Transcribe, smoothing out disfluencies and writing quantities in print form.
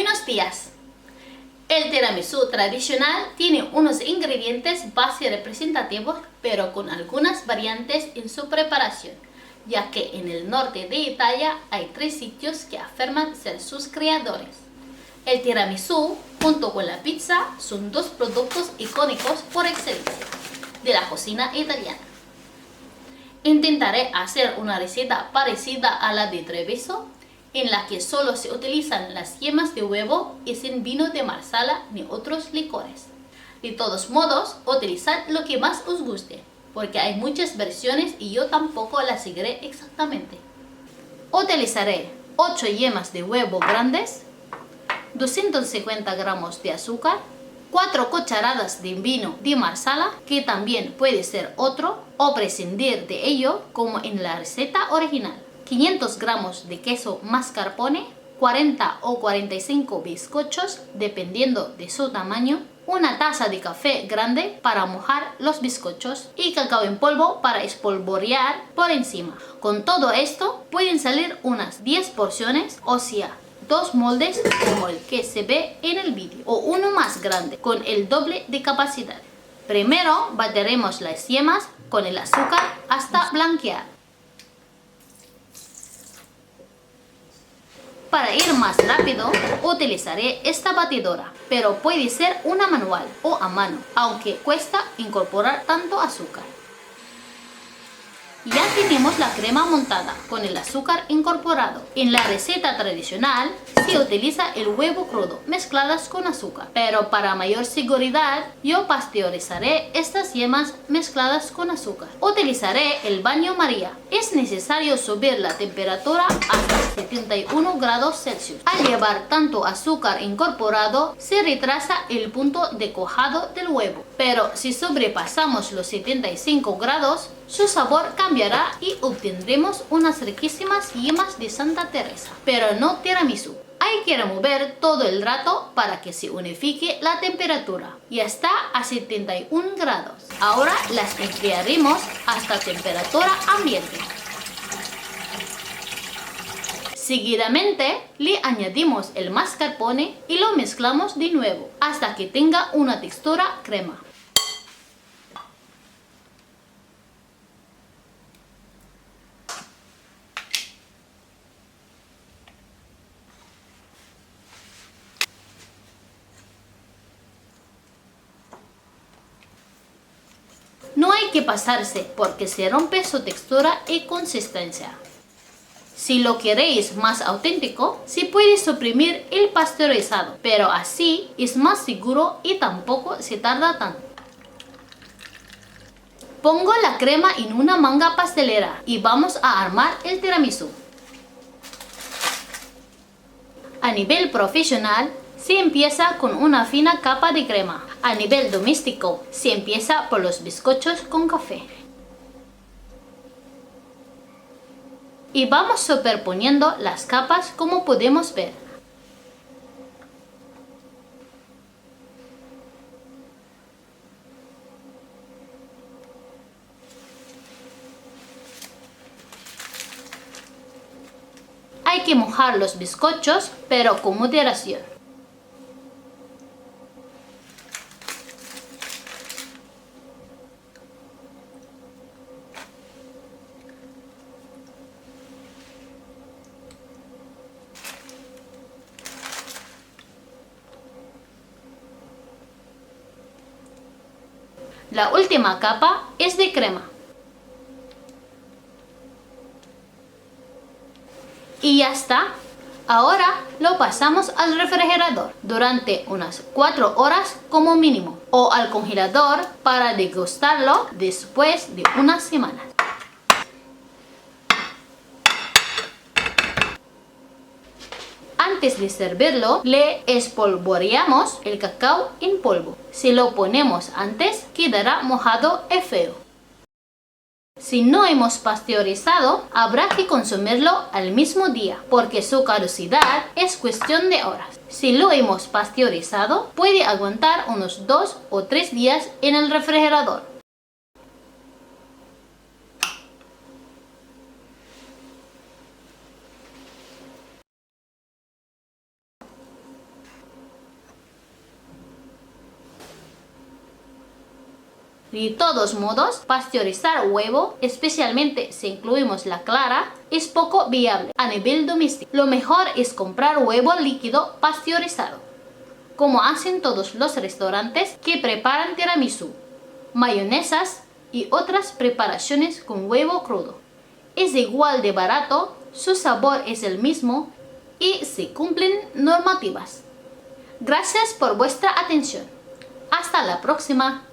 Buenos días. El tiramisú tradicional tiene unos ingredientes base representativos, pero con algunas variantes en su preparación, ya que en el norte de Italia hay 3 sitios que afirman ser sus creadores. El tiramisú, junto con la pizza, son 2 productos icónicos por excelencia de la cocina italiana. Intentaré hacer una receta parecida a la de Treviso, en la que solo se utilizan las yemas de huevo y sin vino de marsala ni otros licores. De todos modos, utilizad lo que más os guste, porque hay muchas versiones y yo tampoco las seguiré exactamente. Utilizaré 8 yemas de huevo grandes, 250 gramos de azúcar, 4 cucharadas de vino de marsala, que también puede ser otro, o prescindir de ello como en la receta original. 500 gramos de queso mascarpone, 40 o 45 bizcochos, dependiendo de su tamaño, una taza de café grande para mojar los bizcochos y cacao en polvo para espolvorear por encima. Con todo esto pueden salir unas 10 porciones, o sea, 2 moldes como el que se ve en el vídeo, o uno más grande con el doble de capacidad. Primero batiremos las yemas con el azúcar hasta blanquear. Para ir más rápido, utilizaré esta batidora, pero puede ser una manual o a mano, aunque cuesta incorporar tanto azúcar. Ya tenemos la crema montada con el azúcar incorporado. En la receta tradicional se utiliza el huevo crudo mezcladas con azúcar, pero para mayor seguridad yo pasteurizaré estas yemas mezcladas con azúcar. Utilizaré el baño María. Es necesario subir la temperatura hasta 71 grados Celsius. Al llevar tanto azúcar incorporado, se retrasa el punto de cuajado del huevo, pero si sobrepasamos los 75 grados, su sabor cambiará y obtendremos unas riquísimas yemas de Santa Teresa, pero no tiramisú. Hay que remover todo el rato para que se unifique la temperatura. Ya está a 71 grados. Ahora las enfriaremos hasta temperatura ambiente. Seguidamente le añadimos el mascarpone y lo mezclamos de nuevo hasta que tenga una textura crema. No hay que pasarse porque se rompe su textura y consistencia. Si lo queréis más auténtico, se puede suprimir el pasteurizado, pero así es más seguro y tampoco se tarda tanto. Pongo la crema en una manga pastelera y vamos a armar el tiramisú. A nivel profesional, se empieza con una fina capa de crema. A nivel doméstico, se empieza por los bizcochos con café. Y vamos superponiendo las capas como podemos ver. Hay que mojar los bizcochos, pero con moderación. La última capa es de crema. Y ya está. Ahora lo pasamos al refrigerador durante unas 4 horas como mínimo, o al congelador para degustarlo después de unas semanas. Antes de servirlo, le espolvoreamos el cacao en polvo. Si lo ponemos antes, quedará mojado y feo. Si no hemos pasteurizado, habrá que consumirlo al mismo día, porque su caducidad es cuestión de horas. Si lo hemos pasteurizado, puede aguantar unos 2 o 3 días en el refrigerador. De todos modos, pasteurizar huevo, especialmente si incluimos la clara, es poco viable a nivel doméstico. Lo mejor es comprar huevo líquido pasteurizado, como hacen todos los restaurantes que preparan tiramisú, mayonesas y otras preparaciones con huevo crudo. Es igual de barato, su sabor es el mismo y se cumplen normativas. Gracias por vuestra atención. Hasta la próxima.